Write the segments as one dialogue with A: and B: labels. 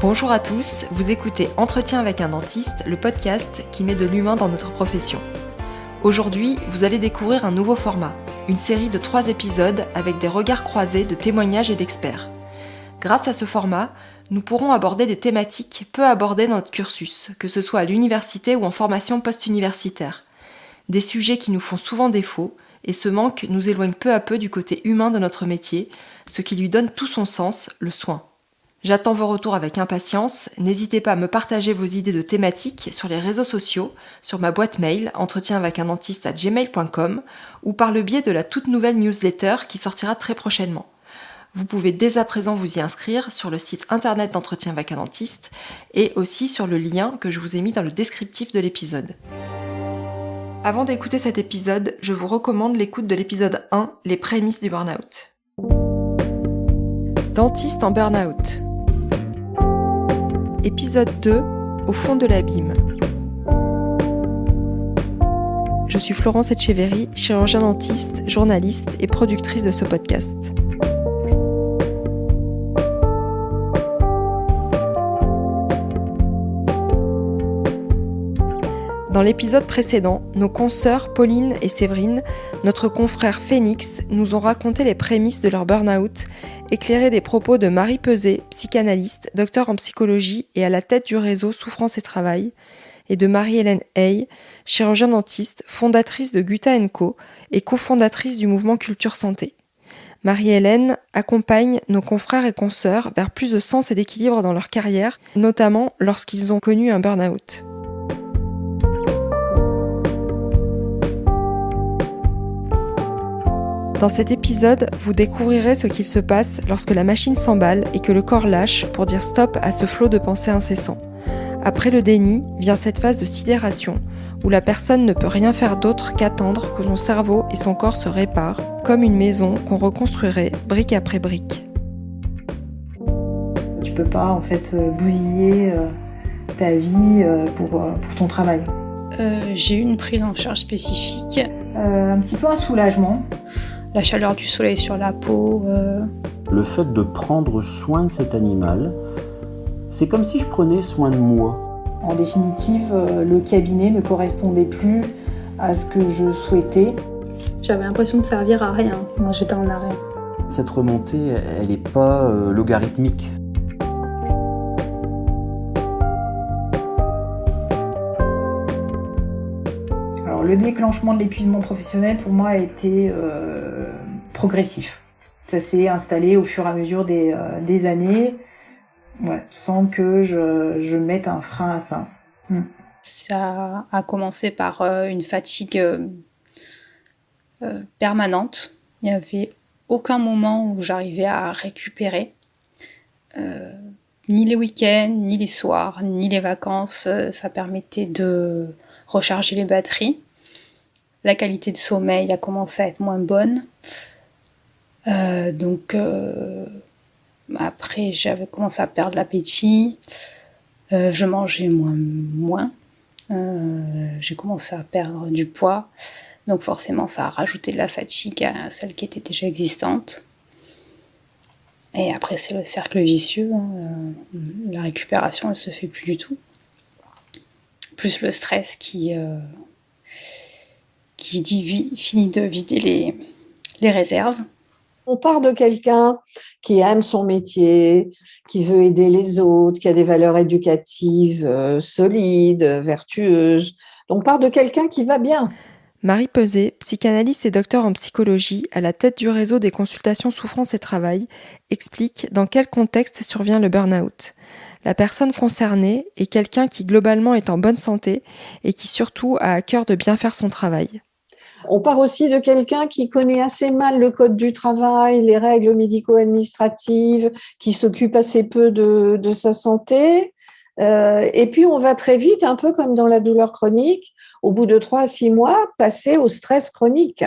A: Bonjour à tous, vous écoutez Entretien avec un dentiste, le podcast qui met de l'humain dans notre profession. Aujourd'hui, vous allez découvrir un nouveau format, une série de 3 épisodes avec des regards croisés de témoignages et d'experts. Grâce à ce format, nous pourrons aborder des thématiques peu abordées dans notre cursus, que ce soit à l'université ou en formation post-universitaire. Des sujets qui nous font souvent défaut, et ce manque nous éloigne peu à peu du côté humain de notre métier, ce qui lui donne tout son sens, le soin. J'attends vos retours avec impatience, n'hésitez pas à me partager vos idées de thématiques sur les réseaux sociaux, sur ma boîte mail entretienavecundentiste@gmail.com ou par le biais de la toute nouvelle newsletter qui sortira très prochainement. Vous pouvez dès à présent vous y inscrire sur le site internet d'Entretien avec un dentiste et aussi sur le lien que je vous ai mis dans le descriptif de l'épisode. Avant d'écouter cet épisode, je vous recommande l'écoute de l'épisode 1, les prémices du burn-out. Dentiste en burn-out. Épisode 2, au fond de l'abîme. Je suis Florence Etcheverry, chirurgien dentiste, journaliste et productrice de ce podcast. Dans l'épisode précédent, nos consoeurs Pauline et Séverine, notre confrère Phoenix, nous ont raconté les prémices de leur burn-out, éclairé des propos de Marie Peuzet, psychanalyste, docteur en psychologie et à la tête du réseau Souffrance et Travail, et de Marie-Hélène Hay, chirurgien dentiste, fondatrice de Gutta & Co et cofondatrice du mouvement Culture Santé. Marie-Hélène accompagne nos confrères et consoeurs vers plus de sens et d'équilibre dans leur carrière, notamment lorsqu'ils ont connu un burn-out. Dans cet épisode, vous découvrirez ce qu'il se passe lorsque la machine s'emballe et que le corps lâche pour dire stop à ce flot de pensées incessant. Après le déni, vient cette phase de sidération, où la personne ne peut rien faire d'autre qu'attendre que son cerveau et son corps se réparent, comme une maison qu'on reconstruirait brique après brique.
B: Tu peux pas en fait bousiller ta vie pour ton travail.
C: J'ai eu une prise en charge spécifique.
B: Un petit peu un soulagement.
C: La chaleur du soleil sur la peau.
D: Le fait de prendre soin de cet animal, c'est comme si je prenais soin de moi.
B: En définitive, le cabinet ne correspondait plus à ce que je souhaitais.
E: J'avais l'impression de servir à rien. Moi, j'étais en arrêt.
D: Cette remontée, elle n'est pas logarithmique.
B: Alors, le déclenchement de l'épuisement professionnel, pour moi, a été progressif. Ça s'est installé au fur et à mesure des années, sans que je mette un frein à ça.
C: Ça a commencé par une fatigue permanente. Il n'y avait aucun moment où j'arrivais à récupérer. Ni les week-ends, ni les soirs, ni les vacances. Ça permettait de recharger les batteries. La qualité de sommeil a commencé à être moins bonne. Après, j'avais commencé à perdre l'appétit. Je mangeais moins. J'ai commencé à perdre du poids. Donc forcément, ça a rajouté de la fatigue à celle qui était déjà existante. Et après, c'est le cercle vicieux. La récupération, elle se fait plus du tout. Plus le stress qui finit de vider les réserves.
F: On part de quelqu'un qui aime son métier, qui veut aider les autres, qui a des valeurs éducatives solides, vertueuses. Donc, on part de quelqu'un qui va bien.
A: Marie Peuzet, psychanalyste et docteur en psychologie, à la tête du réseau des consultations Souffrance et Travail, explique dans quel contexte survient le burn-out. La personne concernée est quelqu'un qui globalement est en bonne santé et qui surtout a à cœur de bien faire son travail.
F: On part aussi de quelqu'un qui connaît assez mal le code du travail, les règles médico-administratives, qui s'occupe assez peu de sa santé. Et puis, on va très vite, un peu comme dans la douleur chronique, au bout de 3 à 6 mois, passer au stress chronique.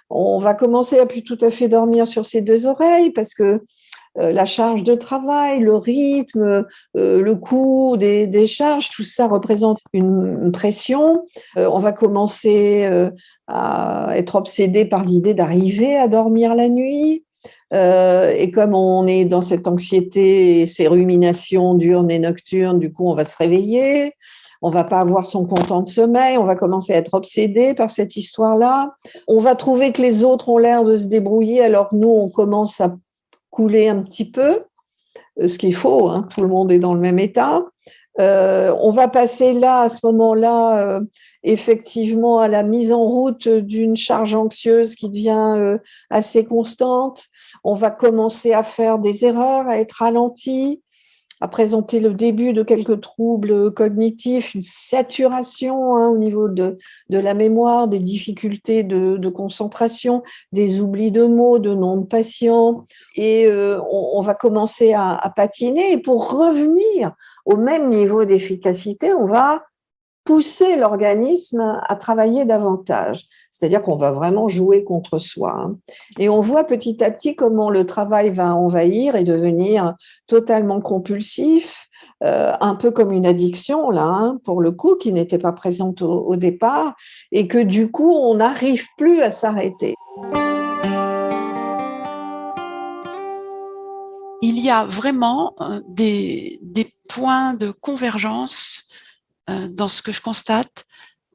F: On va commencer à plus tout à fait dormir sur ses 2 oreilles parce que la charge de travail, le rythme, le coût des charges, tout ça représente une pression. On va commencer à être obsédé par l'idée d'arriver à dormir la nuit. Et comme on est dans cette anxiété et ces ruminations diurnes et nocturnes, du coup, on va se réveiller, on va pas avoir son content de sommeil, on va commencer à être obsédé par cette histoire-là. On va trouver que les autres ont l'air de se débrouiller, alors que nous, on commence à couler un petit peu, ce qu'il faut, hein, tout le monde est dans le même état. On va passer là, à ce moment-là, effectivement, à la mise en route d'une charge anxieuse qui devient assez constante. On va commencer à faire des erreurs, à être ralenti, à présenter le début de quelques troubles cognitifs, une saturation au niveau de la mémoire, des difficultés de concentration, des oublis de mots, de noms de patients. Et on va commencer à patiner. Et pour revenir au même niveau d'efficacité, on va pousser l'organisme à travailler davantage. C'est-à-dire qu'on va vraiment jouer contre soi. Et on voit petit à petit comment le travail va envahir et devenir totalement compulsif, un peu comme une addiction, là, pour le coup, qui n'était pas présente au départ, et que du coup, on n'arrive plus à s'arrêter.
G: Il y a vraiment des points de convergence dans ce que je constate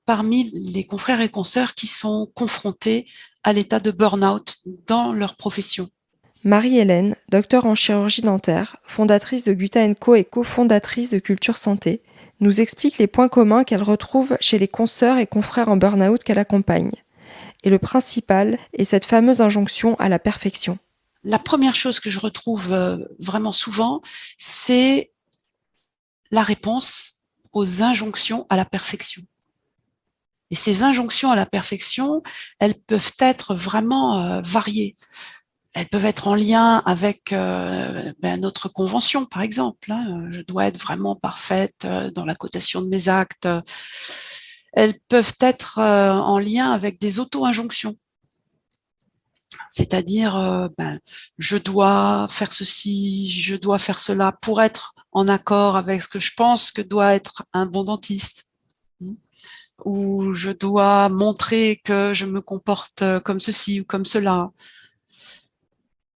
G: parmi les confrères et consoeurs qui sont confrontés à l'état de burn-out dans leur profession.
A: Marie-Hélène, docteure en chirurgie dentaire, fondatrice de Gutta & Co et cofondatrice de Culture Santé, nous explique les points communs qu'elle retrouve chez les consoeurs et confrères en burn-out qu'elle accompagne. Et le principal est cette fameuse injonction à la perfection.
G: La première chose que je retrouve vraiment souvent, c'est la réponse aux injonctions à la perfection. Et ces injonctions à la perfection, elles peuvent être vraiment variées. Elles peuvent être en lien avec notre convention, par exemple. Je dois être vraiment parfaite dans la cotation de mes actes. Elles peuvent être en lien avec des auto-injonctions. C'est-à-dire, je dois faire ceci, je dois faire cela pour être en accord avec ce que je pense que doit être un bon dentiste. Ou je dois montrer que je me comporte comme ceci ou comme cela.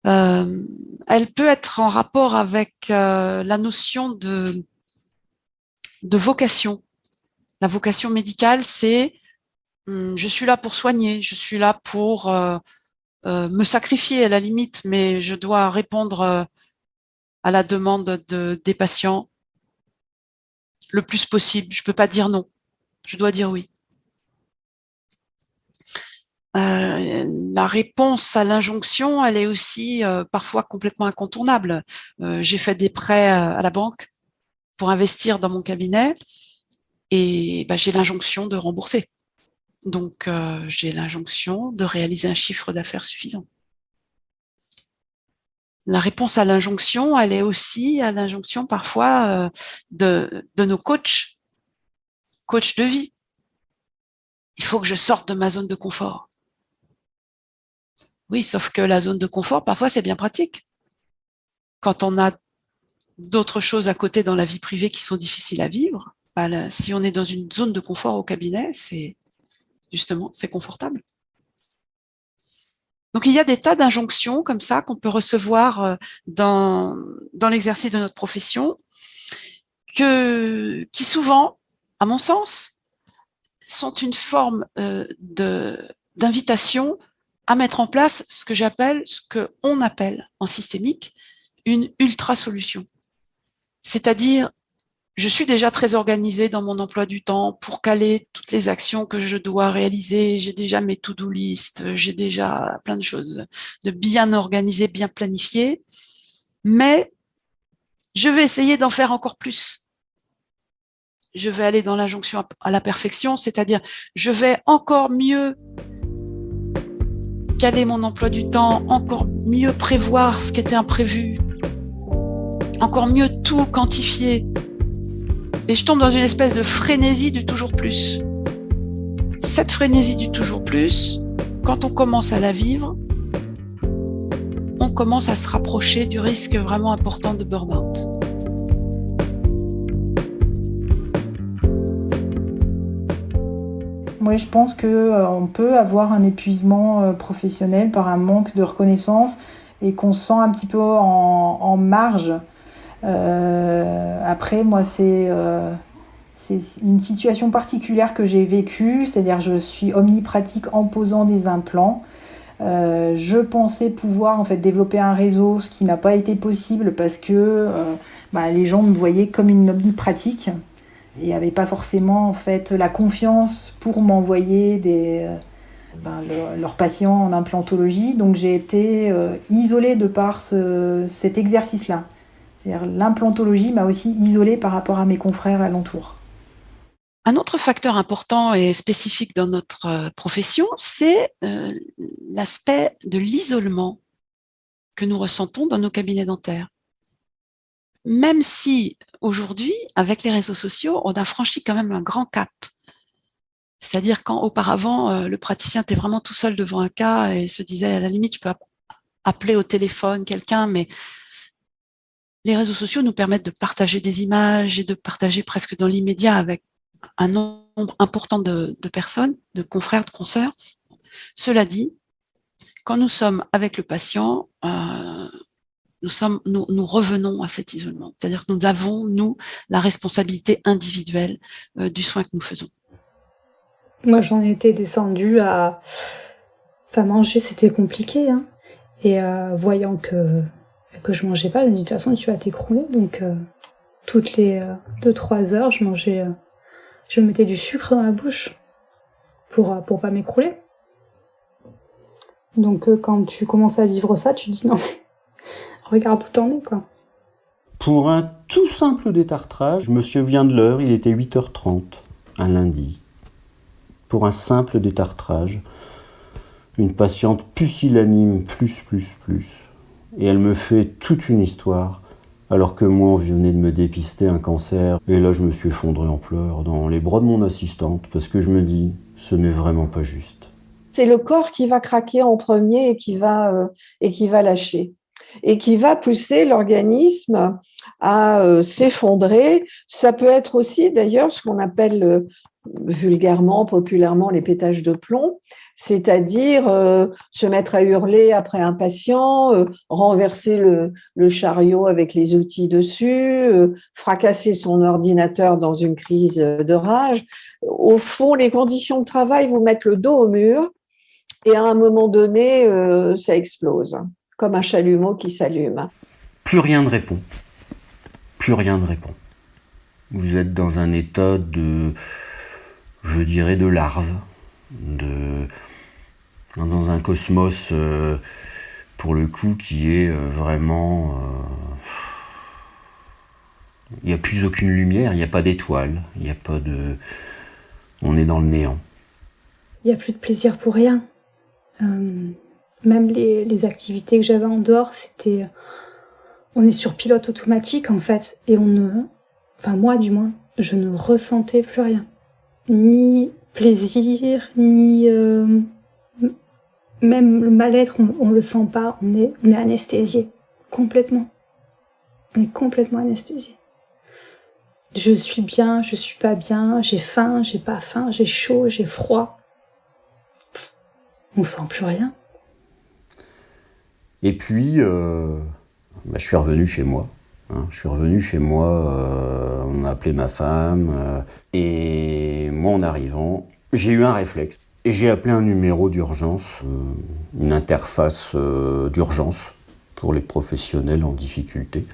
G: Elle peut être en rapport avec la notion de vocation. La vocation médicale, c'est je suis là pour soigner, je suis là pour me sacrifier à la limite, mais je dois répondre à la demande des patients le plus possible. Je peux pas dire non, je dois dire oui. La réponse à l'injonction, elle est aussi parfois complètement incontournable. J'ai fait des prêts à la banque pour investir dans mon cabinet et j'ai l'injonction de rembourser. Donc, j'ai l'injonction de réaliser un chiffre d'affaires suffisant. La réponse à l'injonction, elle est aussi à l'injonction parfois de nos coachs de vie. Il faut que je sorte de ma zone de confort. Oui, sauf que la zone de confort, parfois, c'est bien pratique. Quand on a d'autres choses à côté dans la vie privée qui sont difficiles à vivre, si on est dans une zone de confort au cabinet, c'est confortable. Donc, il y a des tas d'injonctions comme ça qu'on peut recevoir dans l'exercice de notre profession qui souvent, à mon sens, sont une forme d'invitation à mettre en place ce qu'on appelle en systémique une ultra-solution. C'est-à-dire, je suis déjà très organisée dans mon emploi du temps pour caler toutes les actions que je dois réaliser. J'ai déjà mes to-do list, j'ai déjà plein de choses de bien organisées, bien planifiées. Mais je vais essayer d'en faire encore plus. Je vais aller dans l'injonction à la perfection, c'est-à-dire je vais encore mieux caler mon emploi du temps, encore mieux prévoir ce qui était imprévu, encore mieux tout quantifier. Et je tombe dans une espèce de frénésie du toujours plus. Cette frénésie du toujours plus, quand on commence à la vivre, on commence à se rapprocher du risque vraiment important de burn-out.
B: Oui, je pense qu'on peut avoir un épuisement professionnel par un manque de reconnaissance et qu'on se sent un petit peu en marge. Après, moi, c'est une situation particulière que j'ai vécue, c'est-à-dire je suis omnipratique en posant des implants. Je pensais pouvoir en fait développer un réseau, ce qui n'a pas été possible parce que les gens me voyaient comme une omnipratique et n'avaient pas forcément en fait la confiance pour m'envoyer leurs patients en implantologie. Donc j'ai été isolée de par cet exercice-là. C'est-à-dire l'implantologie m'a aussi isolée par rapport à mes confrères alentours.
G: Un autre facteur important et spécifique dans notre profession, c'est l'aspect de l'isolement que nous ressentons dans nos cabinets dentaires. Même si aujourd'hui, avec les réseaux sociaux, on a franchi quand même un grand cap. C'est-à-dire quand auparavant, le praticien était vraiment tout seul devant un cas et se disait à la limite, je peux appeler au téléphone quelqu'un, mais les réseaux sociaux nous permettent de partager des images et de partager presque dans l'immédiat avec un nombre important de personnes, de confrères, de consoeurs. Cela dit, quand nous sommes avec le patient, nous revenons à cet isolement. C'est-à-dire que nous avons, nous, la responsabilité individuelle du soin que nous faisons.
E: Moi, j'en étais descendue à... manger, c'était compliqué. Hein. Et voyant que je mangeais pas, je me dis, de toute façon, tu vas t'écrouler. Donc, toutes les 2-3 heures, je mettais du sucre dans la bouche pour pas m'écrouler. Donc quand tu commences à vivre ça, tu te dis non mais regarde où t'en es quoi.
D: Pour un tout simple détartrage, je me souviens de l'heure, il était 8h30, un lundi. Pour un simple détartrage, une patiente pusillanime plus. Et elle me fait toute une histoire. Alors que moi, on venait de me dépister un cancer. Et là, je me suis effondré en pleurs dans les bras de mon assistante parce que je me dis, ce n'est vraiment pas juste.
F: C'est le corps qui va craquer en premier et qui va lâcher. Et qui va pousser l'organisme à s'effondrer. Ça peut être aussi, d'ailleurs, ce qu'on appelle vulgairement, populairement, les pétages de plomb, c'est-à-dire se mettre à hurler après un patient, renverser le chariot avec les outils dessus, fracasser son ordinateur dans une crise de rage. Au fond, les conditions de travail vous mettent le dos au mur et à un moment donné, ça explose, comme un chalumeau qui s'allume.
D: Plus rien ne répond. Plus rien ne répond. Vous êtes dans un état de larve, dans un cosmos, pour le coup, qui est vraiment... il n'y a plus aucune lumière, il n'y a pas d'étoiles, il n'y a pas de... On est dans le néant.
E: Il n'y a plus de plaisir pour rien. Même les activités que j'avais en dehors, c'était... On est sur pilote automatique, en fait, et moi, du moins, je ne ressentais plus rien. Ni plaisir, ni même le mal-être, on le sent pas, on est anesthésié, complètement. On est complètement anesthésié. Je suis bien, je suis pas bien, j'ai faim, j'ai pas faim, j'ai chaud, j'ai froid. On sent plus rien.
D: Et puis, je suis revenu chez moi. On a appelé ma femme, et moi en arrivant, j'ai eu un réflexe. Et j'ai appelé un numéro d'urgence, une interface d'urgence pour les professionnels en difficulté.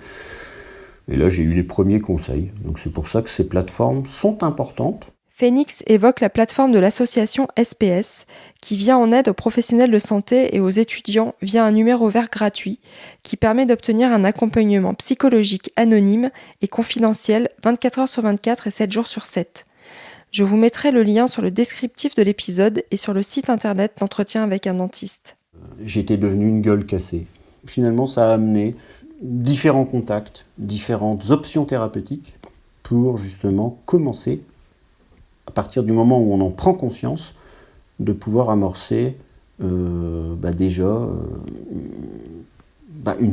D: Et là, j'ai eu les premiers conseils. Donc c'est pour ça que ces plateformes sont importantes.
A: Phoenix évoque la plateforme de l'association SPS qui vient en aide aux professionnels de santé et aux étudiants via un numéro vert gratuit qui permet d'obtenir un accompagnement psychologique anonyme et confidentiel 24 heures sur 24 et 7 jours sur 7. Je vous mettrai le lien sur le descriptif de l'épisode et sur le site internet d'Entretien avec un dentiste.
D: J'étais devenu une gueule cassée. Finalement, ça a amené différents contacts, différentes options thérapeutiques pour justement commencer, à partir du moment où on en prend conscience, de pouvoir amorcer une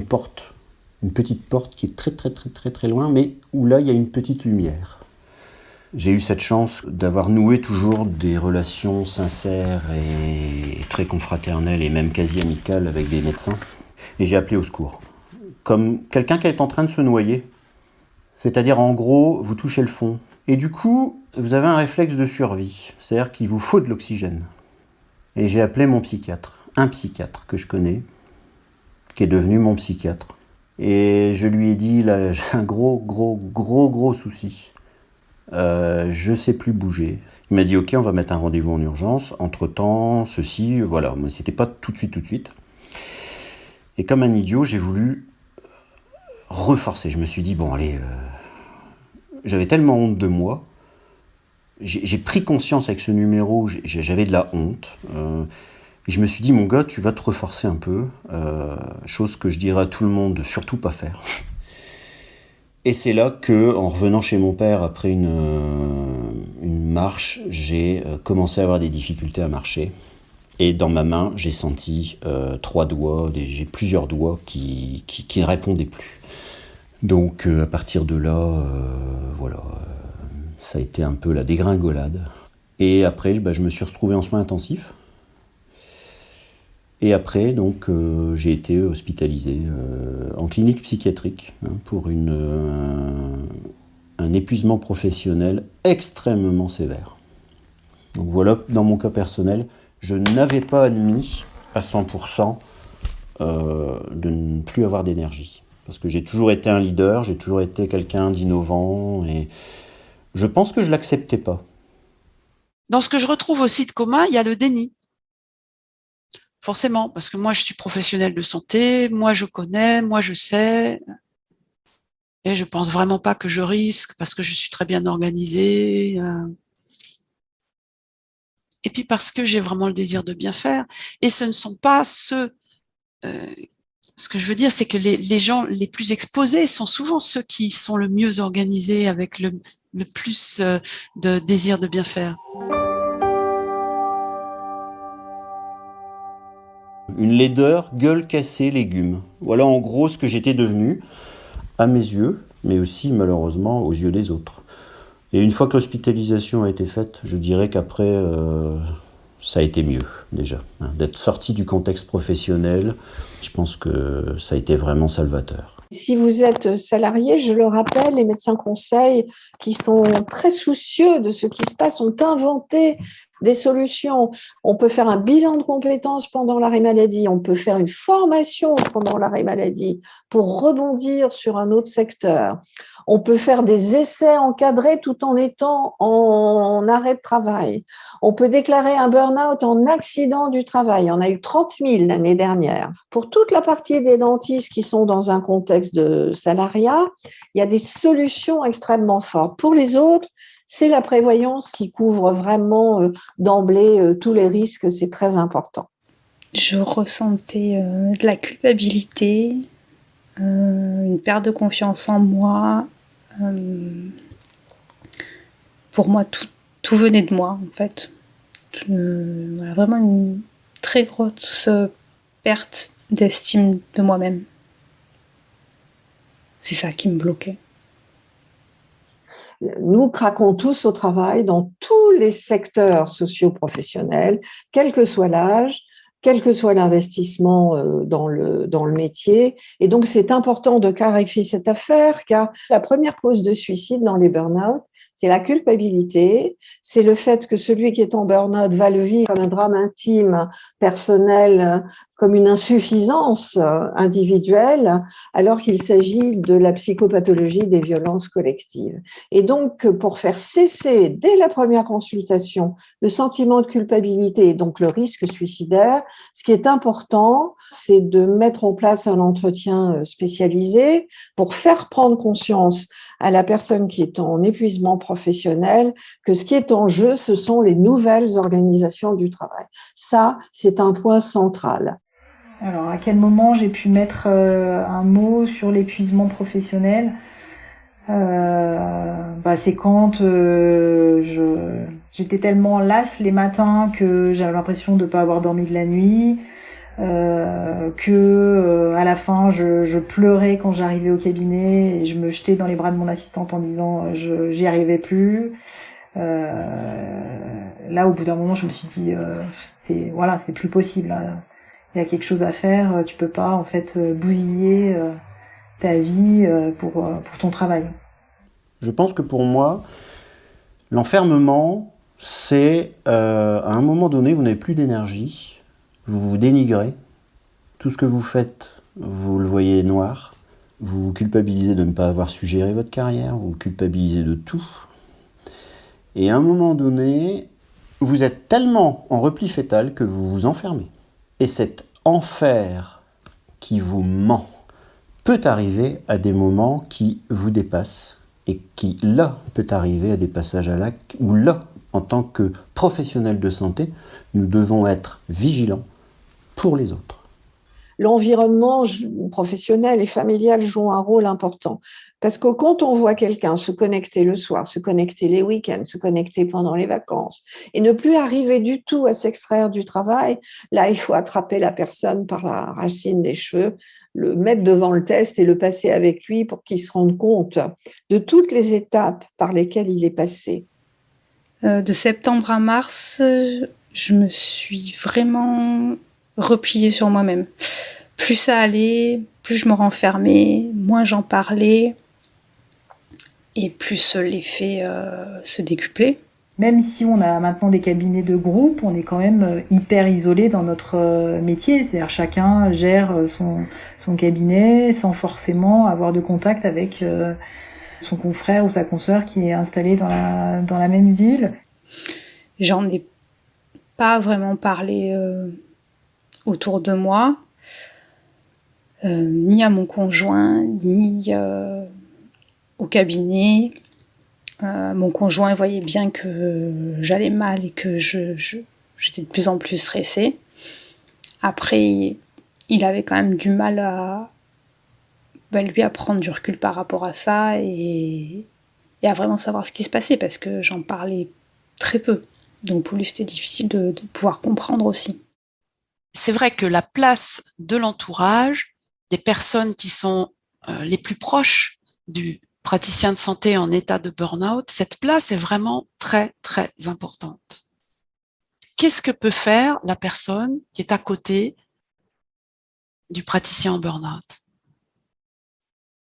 D: porte, une petite porte qui est très très très très très loin, mais où là il y a une petite lumière. J'ai eu cette chance d'avoir noué toujours des relations sincères et très confraternelles et même quasi amicales avec des médecins. Et j'ai appelé au secours. Comme quelqu'un qui est en train de se noyer. C'est-à-dire, en gros, vous touchez le fond. Et du coup, vous avez un réflexe de survie. C'est-à-dire qu'il vous faut de l'oxygène. Et j'ai appelé mon psychiatre. Un psychiatre que je connais, qui est devenu mon psychiatre. Et je lui ai dit, là, j'ai un gros souci. Je sais plus bouger. Il m'a dit, ok, on va mettre un rendez-vous en urgence. Entre-temps, ceci, voilà. Mais c'était pas tout de suite. Et comme un idiot, j'ai voulu reforcer. Je me suis dit, bon, allez, j'avais tellement honte de moi. J'ai pris conscience avec ce numéro, j'avais de la honte. Et je me suis dit, mon gars, tu vas te reforcer un peu. Chose que je dirais à tout le monde de surtout pas faire. Et c'est là que, en revenant chez mon père après une marche, j'ai commencé à avoir des difficultés à marcher. Et dans ma main, j'ai senti 3 doigts, j'ai plusieurs doigts qui ne répondaient plus. Donc à partir de là, voilà, ça a été un peu la dégringolade. Et après, je me suis retrouvé en soins intensifs. Et après, donc, j'ai été hospitalisé en clinique psychiatrique pour un épuisement professionnel extrêmement sévère. Donc voilà, dans mon cas personnel, je n'avais pas admis à 100% de ne plus avoir d'énergie. Parce que j'ai toujours été un leader, j'ai toujours été quelqu'un d'innovant, et je pense que je ne l'acceptais pas.
G: Dans ce que je retrouve aussi de commun, il y a le déni. Forcément, parce que moi, je suis professionnelle de santé, moi, je connais, moi, je sais. Et je pense vraiment pas que je risque, parce que je suis très bien organisée. Et puis parce que j'ai vraiment le désir de bien faire. Et ce ne sont pas ceux... ce que je veux dire, c'est que les gens les plus exposés sont souvent ceux qui sont le mieux organisés, avec le plus de désir de bien faire.
D: Une laideur, gueule cassée, légumes. Voilà en gros ce que j'étais devenu, à mes yeux, mais aussi malheureusement aux yeux des autres. Et une fois que l'hospitalisation a été faite, je dirais qu'après, ça a été mieux déjà. D'être sorti du contexte professionnel, je pense que ça a été vraiment salvateur.
F: Si vous êtes salarié, je le rappelle, les médecins conseils qui sont très soucieux de ce qui se passe ont inventé des solutions. On peut faire un bilan de compétences pendant l'arrêt maladie, on peut faire une formation pendant l'arrêt maladie pour rebondir sur un autre secteur. On peut faire des essais encadrés tout en étant en arrêt de travail. On peut déclarer un burn-out en accident du travail. On a eu 30 000 l'année dernière. Pour toute la partie des dentistes qui sont dans un contexte de salariat, il y a des solutions extrêmement fortes. Pour les autres, c'est la prévoyance qui couvre vraiment d'emblée tous les risques, c'est très important.
C: Je ressentais de la culpabilité, une perte de confiance en moi. Pour moi, tout venait de moi, en fait. Voilà, vraiment une très grosse perte d'estime de moi-même. C'est ça qui me bloquait.
F: Nous craquons tous au travail dans tous les secteurs socio-professionnels, quel que soit l'âge, quel que soit l'investissement dans le métier. Et donc, c'est important de clarifier cette affaire, car la première cause de suicide dans les burn-out, c'est la culpabilité, c'est le fait que celui qui est en burn-out va le vivre comme un drame intime, personnel, comme une insuffisance individuelle, alors qu'il s'agit de la psychopathologie des violences collectives. Et donc, pour faire cesser dès la première consultation le sentiment de culpabilité et donc le risque suicidaire, ce qui est important, c'est de mettre en place un entretien spécialisé pour faire prendre conscience à la personne qui est en épuisement professionnel que ce qui est en jeu, ce sont les nouvelles organisations du travail. Ça, c'est un point central.
B: Alors, à quel moment j'ai pu mettre un mot sur l'épuisement professionnel ? C'est quand j'étais tellement lasse les matins que j'avais l'impression de pas avoir dormi de la nuit, que à la fin je pleurais quand j'arrivais au cabinet et je me jetais dans les bras de mon assistante en disant j'y arrivais plus. Là, au bout d'un moment, je me suis dit c'est plus possible. Là. il y a quelque chose à faire, tu peux pas en fait bousiller ta vie pour ton travail.
D: Je pense que pour moi, l'enfermement, c'est à un moment donné, vous n'avez plus d'énergie, vous vous dénigrez, tout ce que vous faites, vous le voyez noir, vous vous culpabilisez de ne pas avoir su gérer votre carrière, vous vous culpabilisez de tout. Et à un moment donné, vous êtes tellement en repli fœtal que vous vous enfermez. Et cet enfer qui vous ment peut arriver à des moments qui vous dépassent et qui, là, peut arriver à des passages à l'acte où, là, en tant que professionnels de santé, nous devons être vigilants pour les autres.
F: L'environnement professionnel et familial joue un rôle important. Parce que quand on voit quelqu'un se connecter le soir, se connecter les week-ends, se connecter pendant les vacances, et ne plus arriver du tout à s'extraire du travail, là, il faut attraper la personne par la racine des cheveux, le mettre devant le test et le passer avec lui pour qu'il se rende compte de toutes les étapes par lesquelles il est passé.
C: De septembre à mars, je me suis vraiment repliée sur moi-même. Plus ça allait, plus je me renfermais, moins j'en parlais, et plus l'effet se décuplait.
B: Même si on a maintenant des cabinets de groupe, on est quand même hyper isolé dans notre métier. C'est-à-dire chacun gère son cabinet sans forcément avoir de contact avec son confrère ou sa consoeur qui est installé dans la même ville.
C: J'en ai pas vraiment parlé autour de moi, ni à mon conjoint, ni au cabinet. Mon conjoint voyait bien que j'allais mal et que j'étais de plus en plus stressée. Après, il avait quand même du mal à lui à prendre du recul par rapport à ça et à vraiment savoir ce qui se passait parce que j'en parlais très peu. Donc pour lui, c'était difficile de pouvoir comprendre aussi.
G: C'est vrai que la place de l'entourage, des personnes qui sont les plus proches du praticien de santé en état de burn-out, cette place est vraiment très, très importante. Qu'est-ce que peut faire la personne qui est à côté du praticien en burn-out ?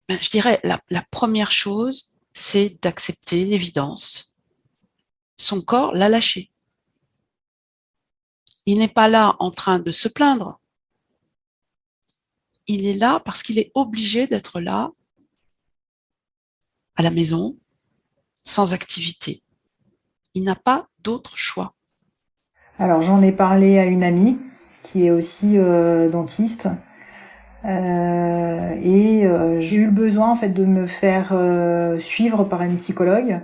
G: Je dirais la première chose, c'est d'accepter l'évidence. Son corps l'a lâché. Il n'est pas là en train de se plaindre. Il est là parce qu'il est obligé d'être là, à la maison, sans activité. Il n'a pas d'autre choix.
B: Alors j'en ai parlé à une amie qui est aussi dentiste. J'ai eu le besoin en fait de me faire suivre par une psychologue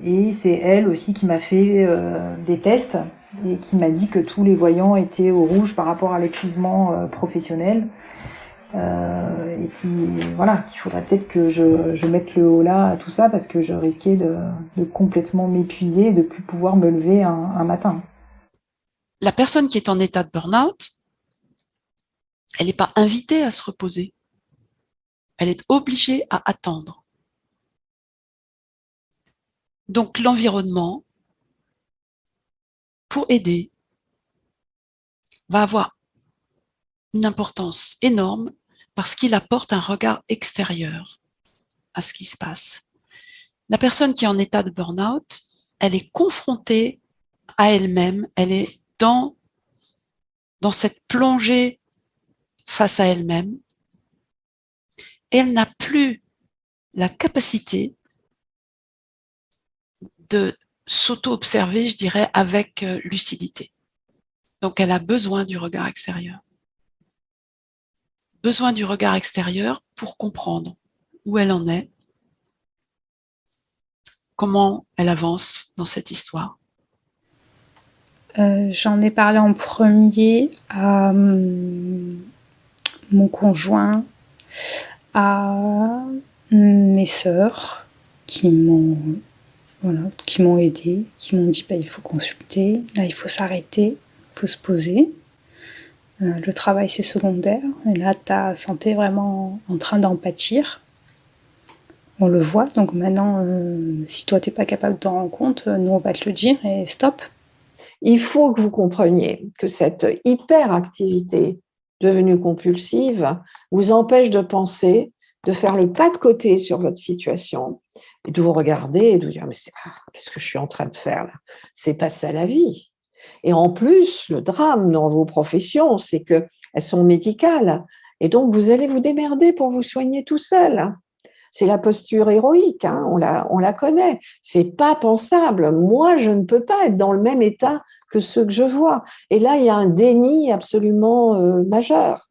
B: et c'est elle aussi qui m'a fait des tests et qui m'a dit que tous les voyants étaient au rouge par rapport à l'épuisement professionnel et qu'il faudrait peut-être que je mette le haut là à tout ça parce que je risquais de complètement m'épuiser et de plus pouvoir me lever un matin.
G: La personne qui est en état de burn-out, elle n'est pas invitée à se reposer. Elle est obligée à attendre. Donc l'environnement, pour aider, va avoir une importance énorme parce qu'il apporte un regard extérieur à ce qui se passe. La personne qui est en état de burn-out, elle est confrontée à elle-même, elle est dans cette plongée face à elle-même, et elle n'a plus la capacité de s'auto-observer, je dirais, avec lucidité. Donc elle a besoin du regard extérieur. Besoin du regard extérieur pour comprendre où elle en est, comment elle avance dans cette histoire.
C: J'en ai parlé en premier à mon conjoint, à mes sœurs qui m'ont aidée, qui m'ont dit il faut consulter, là il faut s'arrêter, il faut se poser. Le travail c'est secondaire, et là ta santé est vraiment en train d'en pâtir. On le voit, donc maintenant si toi t'es pas capable de t'en rendre compte, nous on va te le dire et stop.
F: il faut que vous compreniez que cette hyperactivité devenue compulsive vous empêche de penser, de faire le pas de côté sur votre situation et de vous regarder et de vous dire « mais qu'est-ce que je suis en train de faire là ? C'est pas ça la vie ». Et en plus, le drame dans vos professions, c'est qu'elles sont médicales. Et donc, vous allez vous démerder pour vous soigner tout seul. C'est la posture héroïque, hein, on la connaît. C'est pas pensable. Moi, je ne peux pas être dans le même état que ceux que je vois. Et là, il y a un déni absolument majeur.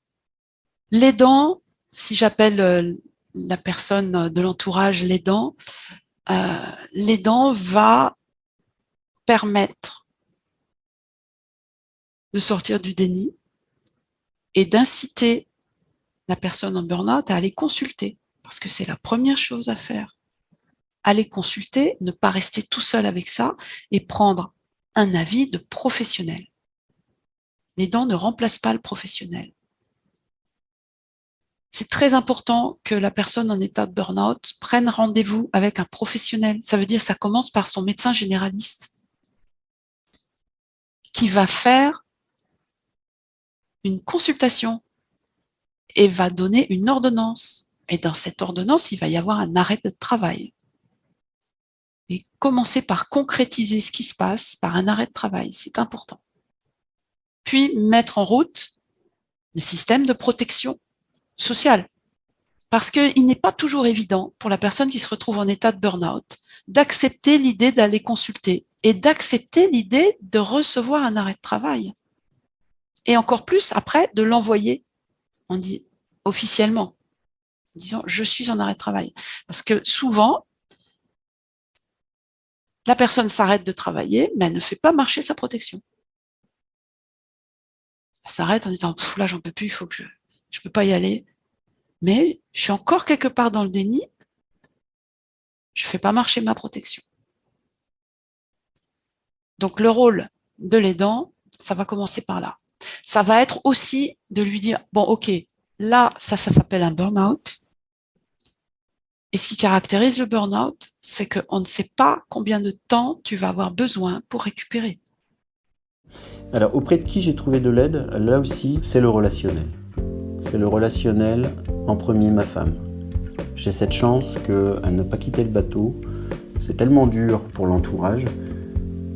G: L'aidant, si j'appelle la personne de l'entourage l'aidant va permettre de sortir du déni et d'inciter la personne en burn-out à aller consulter, parce que c'est la première chose à faire. Aller consulter, ne pas rester tout seul avec ça et prendre un avis de professionnel. L'aidant ne remplace pas le professionnel. C'est très important que la personne en état de burn-out prenne rendez-vous avec un professionnel. Ça veut dire que ça commence par son médecin généraliste qui va faire une consultation et va donner une ordonnance. Et dans cette ordonnance, il va y avoir un arrêt de travail. Et commencer par concrétiser ce qui se passe par un arrêt de travail, c'est important. Puis mettre en route le système de protection sociale. Parce qu'il n'est pas toujours évident pour la personne qui se retrouve en état de burn-out d'accepter l'idée d'aller consulter et d'accepter l'idée de recevoir un arrêt de travail. Et encore plus, après, de l'envoyer, on dit officiellement, en disant « je suis en arrêt de travail ». Parce que souvent, la personne s'arrête de travailler, mais elle ne fait pas marcher sa protection. Elle s'arrête en disant « là, j'en peux plus, il faut que je peux pas y aller ». Mais je suis encore quelque part dans le déni, je fais pas marcher ma protection. Donc le rôle de l'aidant, ça va commencer par là. Ça va être aussi de lui dire, bon ok, là, ça s'appelle un burn-out. Et ce qui caractérise le burn-out, c'est qu'on ne sait pas combien de temps tu vas avoir besoin pour récupérer.
D: Alors, auprès de qui j'ai trouvé de l'aide, là aussi, c'est le relationnel. C'est le relationnel, en premier, ma femme. J'ai cette chance qu'elle n'a pas quitté le bateau. C'est tellement dur pour l'entourage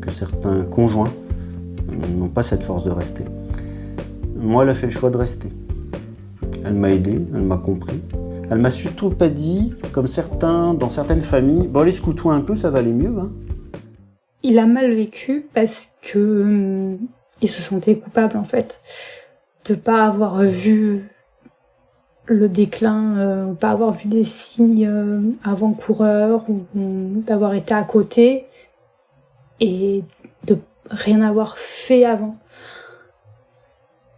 D: que certains conjoints n'ont pas cette force de rester. Moi, elle a fait le choix de rester. Elle m'a aidé, elle m'a compris. Elle m'a surtout pas dit, comme certains, dans certaines familles, bon allez, secoue-toi un peu, ça va aller mieux. Hein.
E: Il a mal vécu parce que il se sentait coupable en fait de pas avoir vu le déclin, pas avoir vu des signes avant-coureurs ou d'avoir été à côté et de rien avoir fait avant.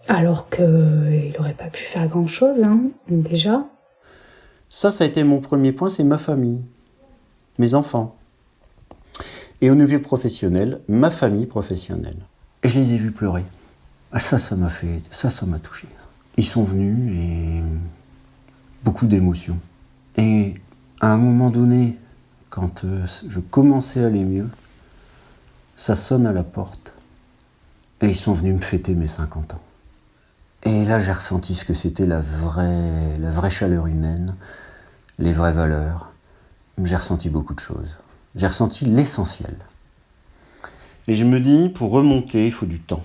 E: Alors qu'il n'aurait pas pu faire grand-chose, hein, déjà.
D: Ça a été mon premier point, c'est ma famille, mes enfants. Et au niveau professionnel, ma famille professionnelle. Et je les ai vus pleurer. Ah, ça m'a touché. Ils sont venus et beaucoup d'émotions. Et à un moment donné, quand je commençais à aller mieux, ça sonne à la porte. Et ils sont venus me fêter mes 50 ans. Et là, j'ai ressenti ce que c'était la vraie chaleur humaine, les vraies valeurs. J'ai ressenti beaucoup de choses. J'ai ressenti l'essentiel. Et je me dis, pour remonter, il faut du temps.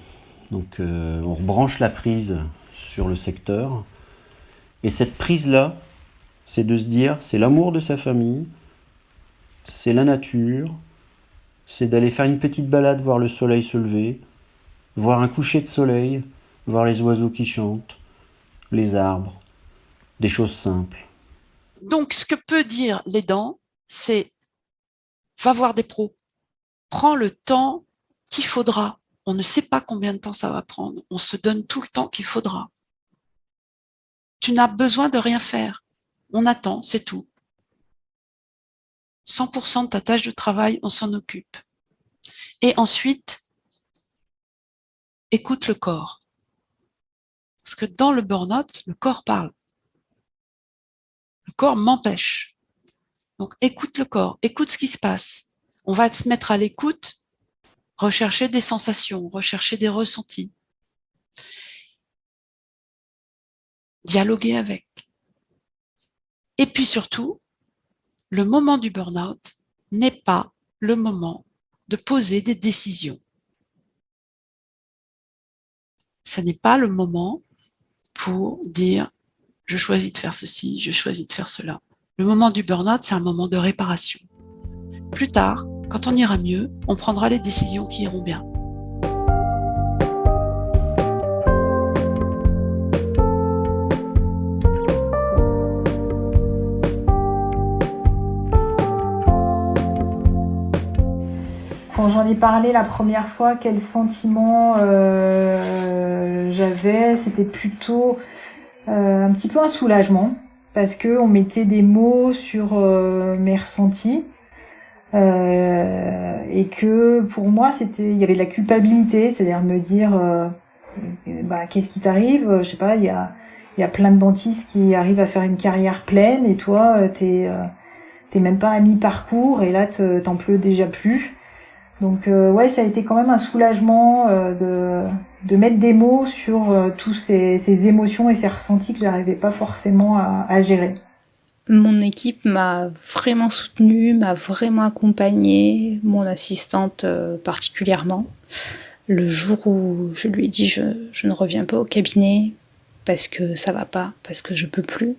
D: Donc, on rebranche la prise sur le secteur. Et cette prise-là, c'est de se dire, c'est l'amour de sa famille, c'est la nature, c'est d'aller faire une petite balade, voir le soleil se lever, voir un coucher de soleil, voir les oiseaux qui chantent, les arbres, des choses simples.
G: Donc, ce que peut dire l'aidant, c'est va voir des pros, prends le temps qu'il faudra. On ne sait pas combien de temps ça va prendre. On se donne tout le temps qu'il faudra. Tu n'as besoin de rien faire. On attend, c'est tout. 100% de ta tâche de travail, on s'en occupe. Et ensuite, écoute le corps. Parce que dans le burn-out, le corps parle. Le corps m'empêche. Donc, écoute le corps, écoute ce qui se passe. On va se mettre à l'écoute rechercher des sensations, rechercher des ressentis, dialoguer avec. Et puis surtout, le moment du burn-out n'est pas le moment de poser des décisions. Ce n'est pas le moment pour dire « je choisis de faire ceci, je choisis de faire cela ». Le moment du burn-out, c'est un moment de réparation. Plus tard, quand on ira mieux, on prendra les décisions qui iront bien.
B: Quand j'en ai parlé la première fois, quel sentiment j'avais, c'était plutôt un petit peu un soulagement, parce que on mettait des mots sur mes ressentis, et que pour moi il y avait de la culpabilité, c'est-à-dire me dire qu'est-ce qui t'arrive, je sais pas, il y a plein de dentistes qui arrivent à faire une carrière pleine et toi t'es même pas à mi-parcours et là t'en pleures déjà plus. Donc ouais, ça a été quand même un soulagement de mettre des mots sur tous ces émotions et ces ressentis que j'arrivais pas forcément à gérer.
C: Mon équipe m'a vraiment soutenue, m'a vraiment accompagnée, mon assistante particulièrement. Le jour où je lui ai dit je ne reviens pas au cabinet parce que ça va pas, parce que je peux plus,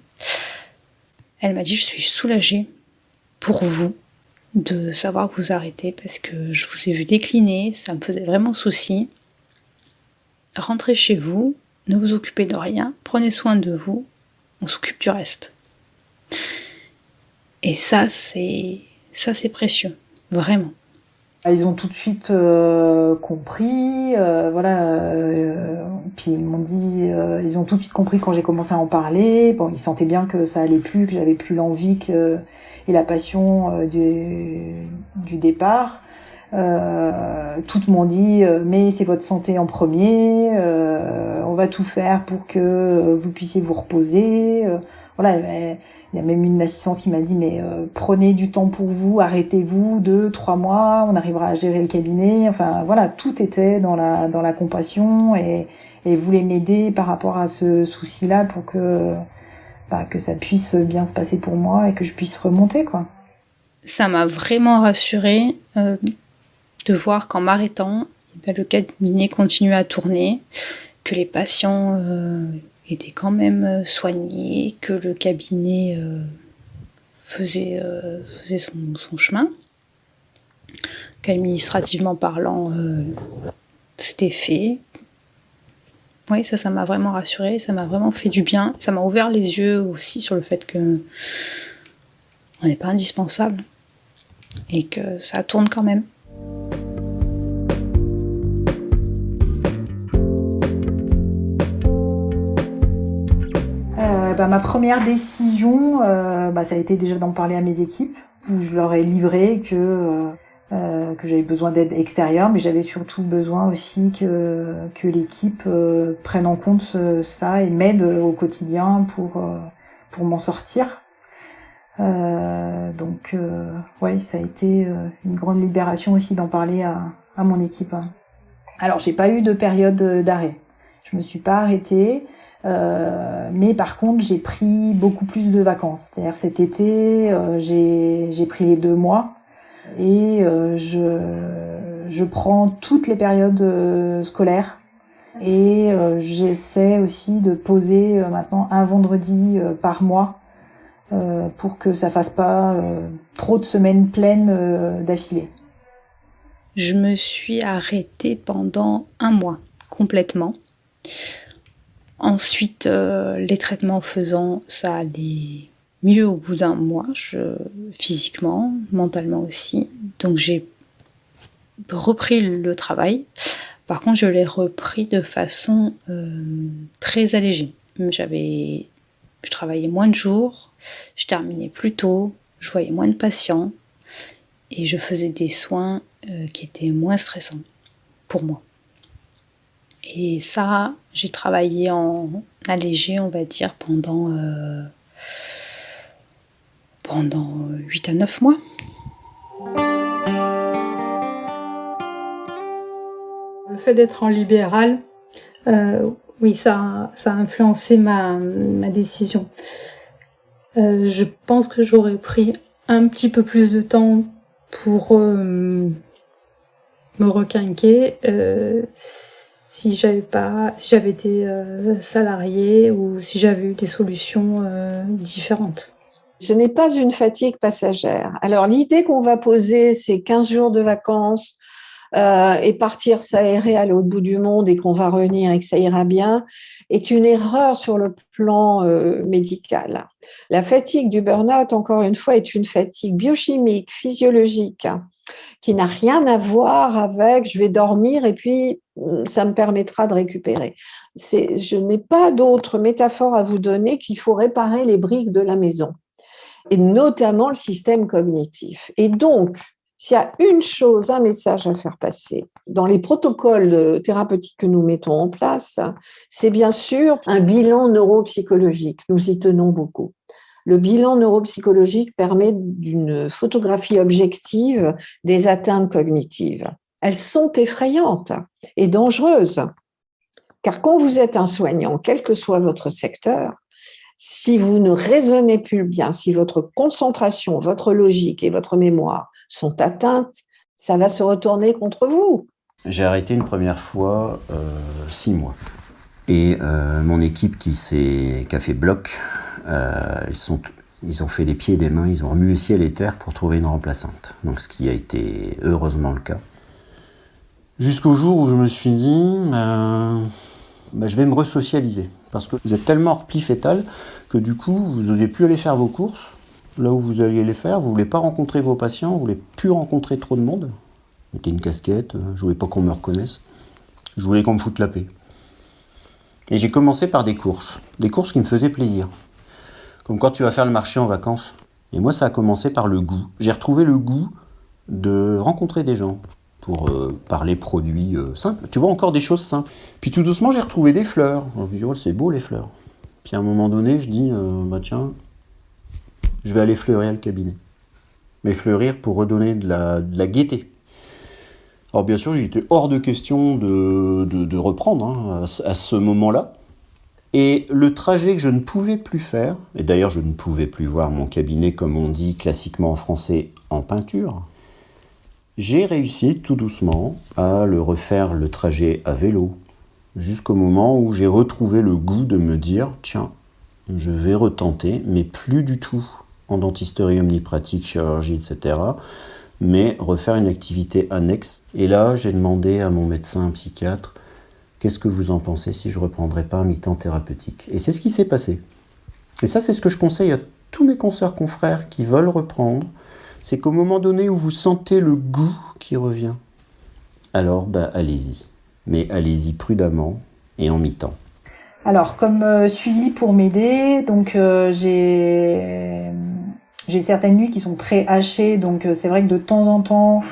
C: elle m'a dit je suis soulagée pour vous de savoir que vous arrêtez parce que je vous ai vu décliner, ça me faisait vraiment souci. Rentrez chez vous, ne vous occupez de rien, prenez soin de vous, on s'occupe du reste. Et ça c'est précieux, vraiment.
B: Ils ont tout de suite compris, puis ils m'ont dit, ils ont tout de suite compris quand j'ai commencé à en parler. Bon, ils sentaient bien que ça allait plus, que j'avais plus l'envie et la passion du départ. Toutes m'ont dit, mais c'est votre santé en premier, on va tout faire pour que vous puissiez vous reposer. Il y a même une assistante qui m'a dit mais prenez du temps pour vous, arrêtez-vous 2-3 mois, on arrivera à gérer le cabinet. Enfin voilà, tout était dans la compassion et voulait m'aider par rapport à ce souci-là pour que ça puisse bien se passer pour moi et que je puisse remonter quoi.
C: Ça m'a vraiment rassurée de voir qu'en m'arrêtant, le cabinet continuait à tourner, que les patients était quand même soigné, que le cabinet faisait son chemin, qu'administrativement parlant, c'était fait. Oui, ça m'a vraiment rassurée, ça m'a vraiment fait du bien. Ça m'a ouvert les yeux aussi sur le fait que on n'est pas indispensable et que ça tourne quand même.
B: Ma première décision, ça a été déjà d'en parler à mes équipes, où je leur ai livré que j'avais besoin d'aide extérieure, mais j'avais surtout besoin aussi que l'équipe prenne en compte ça et m'aide au quotidien pour m'en sortir. Ouais, ça a été une grande libération aussi d'en parler à mon équipe. Alors, j'ai pas eu de période d'arrêt. Je me suis pas arrêtée. Mais par contre, j'ai pris beaucoup plus de vacances. C'est-à-dire cet été, j'ai pris les 2 mois et je prends toutes les périodes scolaires et j'essaie aussi de poser maintenant un vendredi par mois pour que ça fasse pas trop de semaines pleines d'affilée.
C: Je me suis arrêtée pendant 1 mois complètement. Ensuite, les traitements faisant, ça allait mieux au bout d'1 mois, physiquement, mentalement aussi. Donc j'ai repris le travail. Par contre, je l'ai repris de façon très allégée. Je travaillais moins de jours, je terminais plus tôt, je voyais moins de patients et je faisais des soins qui étaient moins stressants pour moi. Et ça, j'ai travaillé en allégé, on va dire, pendant 8 à 9 mois.
E: Le fait d'être en libéral, oui, ça a influencé ma décision. Je pense que j'aurais pris un petit peu plus de temps pour me requinquer si j'avais été salariée ou si j'avais eu des solutions différentes.
F: Ce n'est pas une fatigue passagère. Alors, l'idée qu'on va poser, c'est 15 jours de vacances et partir s'aérer à l'autre bout du monde et qu'on va revenir et que ça ira bien, est une erreur sur le plan médical. La fatigue du burn-out, encore une fois, est une fatigue biochimique, physiologique, qui n'a rien à voir avec je vais dormir et puis ça me permettra de récupérer. Je n'ai pas d'autre métaphore à vous donner qu'il faut réparer les briques de la maison, et notamment le système cognitif. Et donc, s'il y a une chose, un message à faire passer dans les protocoles thérapeutiques que nous mettons en place, c'est bien sûr un bilan neuropsychologique. Nous y tenons beaucoup. Le bilan neuropsychologique permet d'une photographie objective des atteintes cognitives. Elles sont effrayantes et dangereuses, car quand vous êtes un soignant, quel que soit votre secteur, si vous ne raisonnez plus bien, si votre concentration, votre logique et votre mémoire sont atteintes, ça va se retourner contre vous.
D: J'ai arrêté une première fois 6 mois. Et mon équipe qui a fait bloc, ils ont fait les pieds et les mains, ils ont remué ciel et terre pour trouver une remplaçante. Donc ce qui a été heureusement le cas. Jusqu'au jour où je me suis dit, je vais me resocialiser. Parce que vous êtes tellement en repli fœtal que du coup, vous n'osez plus aller faire vos courses. Là où vous alliez les faire, vous ne voulez pas rencontrer vos patients, vous ne voulez plus rencontrer trop de monde. Mettez une casquette, je ne voulais pas qu'on me reconnaisse. Je voulais qu'on me foute la paix. Et j'ai commencé par des courses qui me faisaient plaisir. Comme quand tu vas faire le marché en vacances. Et moi, ça a commencé par le goût. J'ai retrouvé le goût de rencontrer des gens pour parler produits simples. Tu vois, encore des choses simples. Puis tout doucement, j'ai retrouvé des fleurs. Je me dis, oh, c'est beau les fleurs. Puis à un moment donné, je dis, tiens, je vais aller fleurir le cabinet. Mais fleurir pour redonner de la gaieté. Alors bien sûr, il était hors de question de reprendre à ce moment-là. Et le trajet que je ne pouvais plus faire, et d'ailleurs je ne pouvais plus voir mon cabinet, comme on dit classiquement en français, en peinture, j'ai réussi tout doucement à le refaire le trajet à vélo, jusqu'au moment où j'ai retrouvé le goût de me dire, tiens, je vais retenter, mais plus du tout en dentisterie omnipratique, chirurgie, etc., mais refaire une activité annexe. Et là, j'ai demandé à mon médecin psychiatre, qu'est-ce que vous en pensez si je ne reprendrais pas un mi-temps thérapeutique? Et c'est ce qui s'est passé. Et ça, c'est ce que je conseille à tous mes consoeurs confrères qui veulent reprendre, c'est qu'au moment donné où vous sentez le goût qui revient, alors allez-y. Mais allez-y prudemment et en mi-temps.
B: Alors, comme suivi pour m'aider, donc j'ai certaines nuits qui sont très hachées, donc c'est vrai que de temps en temps,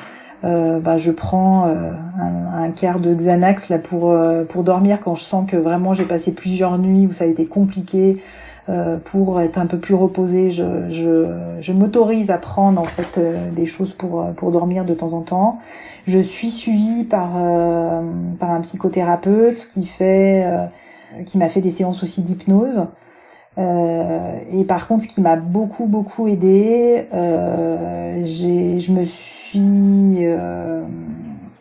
B: je prends un quart de Xanax là pour dormir quand je sens que vraiment j'ai passé plusieurs nuits où ça a été compliqué. Pour être un peu plus reposée, je m'autorise à prendre en fait des choses pour dormir de temps en temps. Je suis suivie par un psychothérapeute qui m'a fait des séances aussi d'hypnose. Et par contre, ce qui m'a beaucoup aidé, je me suis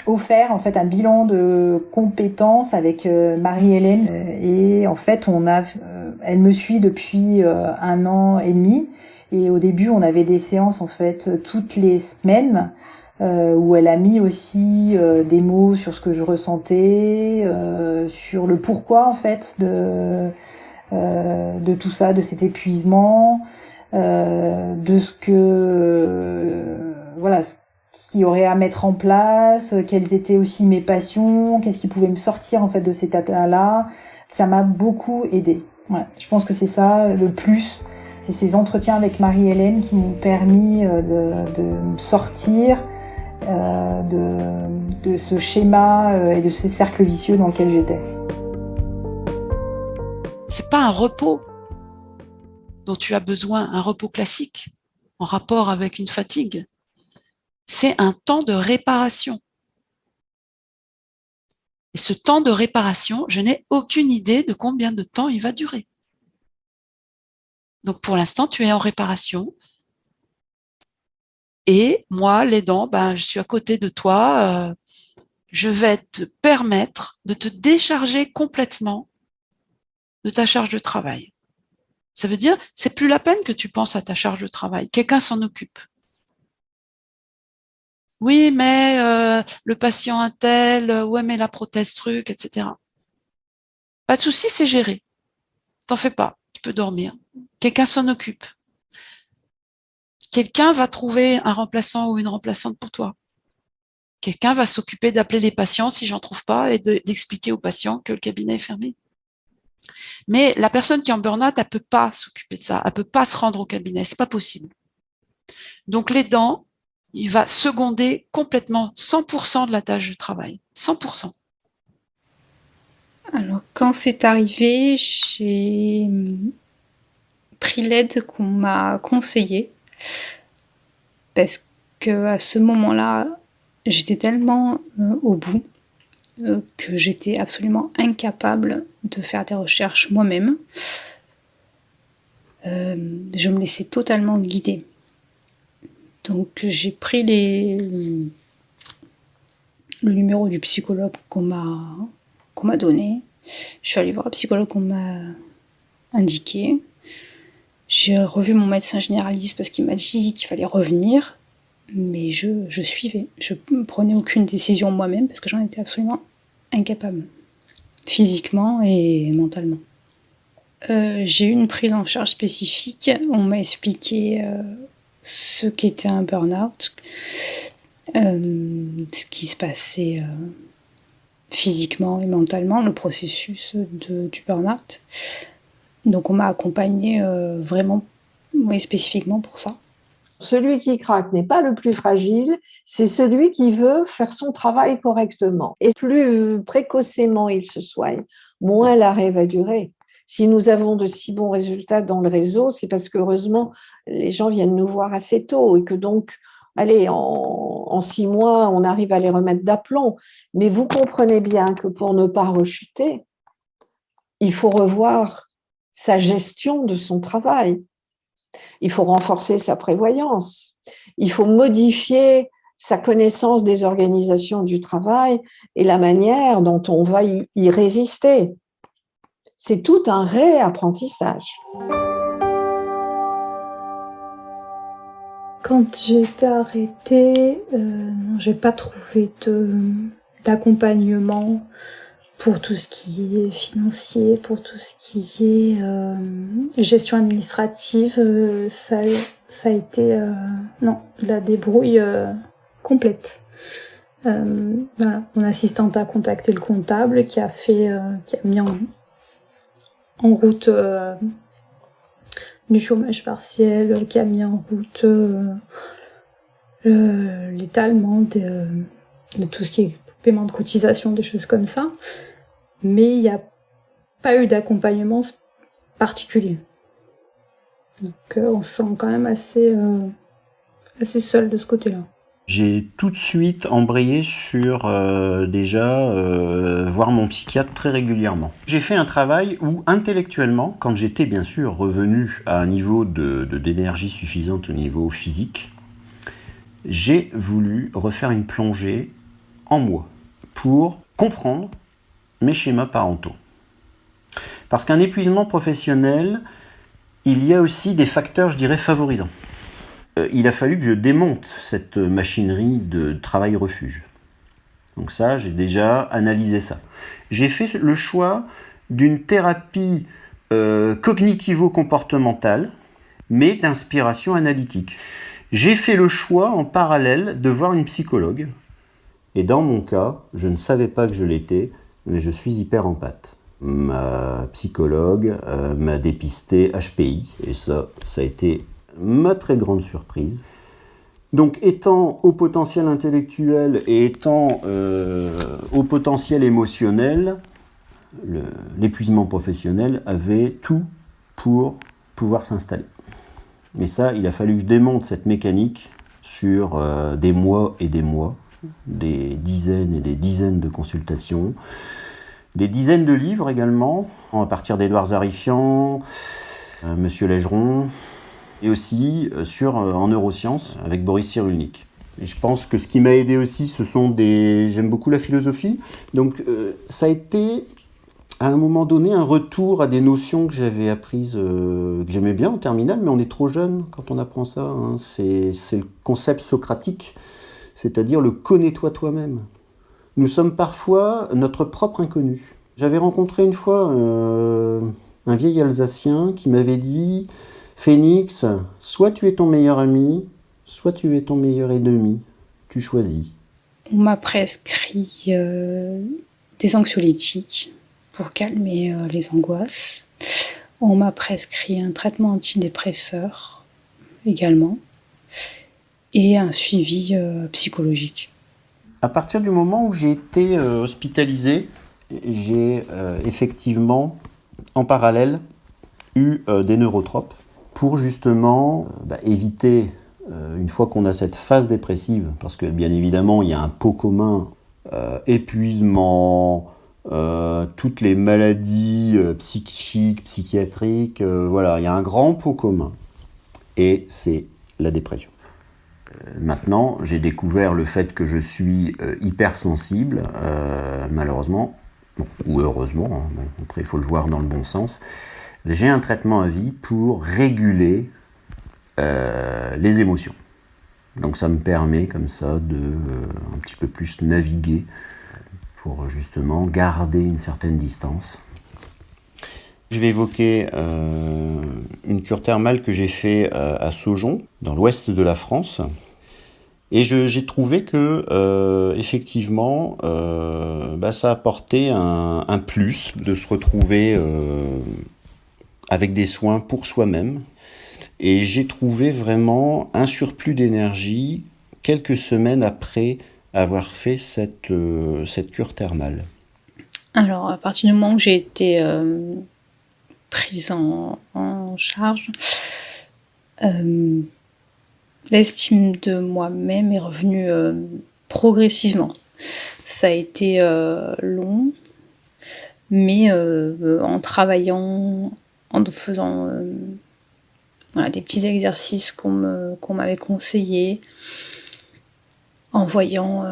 B: offert en fait un bilan de compétences avec Marie-Hélène, et en fait elle me suit depuis 1 an et demi, et au début on avait des séances en fait toutes les semaines où elle a mis aussi des mots sur ce que je ressentais, sur le pourquoi en fait de tout ça, de cet épuisement, de ce que ce qu'il y aurait à mettre en place, quelles étaient aussi mes passions, qu'est-ce qui pouvait me sortir en fait de cet état-là. Ça m'a beaucoup aidé. Ouais, je pense que c'est ça le plus. C'est ces entretiens avec Marie-Hélène qui m'ont permis de me sortir de ce schéma et de ces cercles vicieux dans lesquels j'étais.
G: C'est pas un repos dont tu as besoin, un repos classique en rapport avec une fatigue. C'est un temps de réparation. Et ce temps de réparation, je n'ai aucune idée de combien de temps il va durer. Donc pour l'instant, tu es en réparation. Et moi, l'aidant, je suis à côté de toi. Je vais te permettre de te décharger complètement de ta charge de travail. Ça veut dire, c'est plus la peine que tu penses à ta charge de travail. Quelqu'un s'en occupe. Oui, mais le patient un tel, ouais, mais la prothèse truc, etc. Pas de souci, c'est géré. T'en fais pas, tu peux dormir. Quelqu'un s'en occupe. Quelqu'un va trouver un remplaçant ou une remplaçante pour toi. Quelqu'un va s'occuper d'appeler les patients si j'en trouve pas et d'expliquer aux patients que le cabinet est fermé. Mais la personne qui est en burn-out, elle peut pas s'occuper de ça, elle peut pas se rendre au cabinet, c'est pas possible. Donc l'aidant, il va seconder complètement 100% de la tâche de travail, 100%.
C: Alors quand c'est arrivé, j'ai pris l'aide qu'on m'a conseillée parce que à ce moment-là, j'étais tellement au bout que j'étais absolument incapable de faire des recherches moi-même. Je me laissais totalement guider. Donc j'ai pris le numéro du psychologue qu'on m'a donné. Je suis allée voir le psychologue qu'on m'a indiqué. J'ai revu mon médecin généraliste parce qu'il m'a dit qu'il fallait revenir. Mais je suivais. Je ne prenais aucune décision moi-même parce que j'en étais absolument incapable. Physiquement et mentalement. J'ai eu une prise en charge spécifique. On m'a expliqué ce qu'était un burn-out, ce qui se passait physiquement et mentalement, le processus du burn-out. Donc on m'a accompagnée vraiment, spécifiquement pour ça.
F: Celui qui craque n'est pas le plus fragile, c'est celui qui veut faire son travail correctement. Et plus précocement il se soigne, moins l'arrêt va durer. Si nous avons de si bons résultats dans le réseau, c'est parce qu'heureusement, les gens viennent nous voir assez tôt et que donc, allez, en 6 mois, on arrive à les remettre d'aplomb. Mais vous comprenez bien que pour ne pas rechuter, il faut revoir sa gestion de son travail. Il faut renforcer sa prévoyance. Il faut modifier sa connaissance des organisations du travail et la manière dont on va y résister. C'est tout un réapprentissage.
E: Quand j'ai été arrêtée, j'ai pas trouvé d'accompagnement pour tout ce qui est financier, pour tout ce qui est gestion administrative. Ça a été la débrouille complète. Voilà, mon assistante a contacté le comptable qui a mis en route du chômage partiel, qui a mis en route l'étalement de tout ce qui est paiement de cotisation, des choses comme ça. Mais il n'y a pas eu d'accompagnement particulier. Donc on se sent quand même assez seul de ce côté-là.
D: J'ai tout de suite embrayé sur voir mon psychiatre très régulièrement. J'ai fait un travail où intellectuellement, quand j'étais bien sûr revenu à un niveau d'énergie suffisante au niveau physique, j'ai voulu refaire une plongée en moi pour comprendre mes schémas parentaux. Parce qu'un épuisement professionnel, il y a aussi des facteurs, je dirais, favorisants. Il a fallu que je démonte cette machinerie de travail-refuge. Donc ça, j'ai déjà analysé ça. J'ai fait le choix d'une thérapie cognitivo-comportementale, mais d'inspiration analytique. J'ai fait le choix en parallèle de voir une psychologue. Et dans mon cas, je ne savais pas que je l'étais, mais je suis hyper empathe. Ma psychologue m'a dépisté HPI, et ça a été ma très grande surprise. Donc étant au potentiel intellectuel et étant au potentiel émotionnel, l'épuisement professionnel avait tout pour pouvoir s'installer. Mais ça, il a fallu que je démonte cette mécanique sur des mois et des mois des dizaines et des dizaines de consultations, des dizaines de livres également, à partir d'Édouard Zarifian, Monsieur Légeron, et aussi en neurosciences avec Boris Cyrulnik. Et je pense que ce qui m'a aidé aussi, j'aime beaucoup la philosophie, donc ça a été à un moment donné un retour à des notions que j'avais apprises, que j'aimais bien en terminale, mais on est trop jeune quand on apprend ça, hein. C'est le concept socratique, c'est-à-dire le connais-toi toi-même. Nous sommes parfois notre propre inconnu. J'avais rencontré une fois un vieil Alsacien qui m'avait dit « Phénix, soit tu es ton meilleur ami, soit tu es ton meilleur ennemi. Tu choisis. »
C: On m'a prescrit des anxiolytiques pour calmer les angoisses. On m'a prescrit un traitement antidépresseur également et un suivi psychologique.
D: À partir du moment où j'ai été hospitalisé, j'ai effectivement, en parallèle, eu des neurotropes pour justement éviter, une fois qu'on a cette phase dépressive, parce que bien évidemment il y a un pot commun, épuisement, toutes les maladies psychiques, psychiatriques, voilà, il y a un grand pot commun, et c'est la dépression. Maintenant, j'ai découvert le fait que je suis hypersensible, malheureusement, ou heureusement, hein, après il faut le voir dans le bon sens. J'ai un traitement à vie pour réguler les émotions. Donc ça me permet comme ça de un petit peu plus naviguer pour justement garder une certaine distance. Je vais évoquer une cure thermale que j'ai fait à Saujon, dans l'ouest de la France. Et j'ai trouvé que, effectivement, ça apportait un plus de se retrouver avec des soins pour soi-même. Et j'ai trouvé vraiment un surplus d'énergie quelques semaines après avoir fait cette cure thermale.
C: Alors, à partir du moment où j'ai été prise en charge, l'estime de moi-même est revenue progressivement. Ça a été long, mais en travaillant, en faisant des petits exercices qu'on m'avait conseillés, en voyant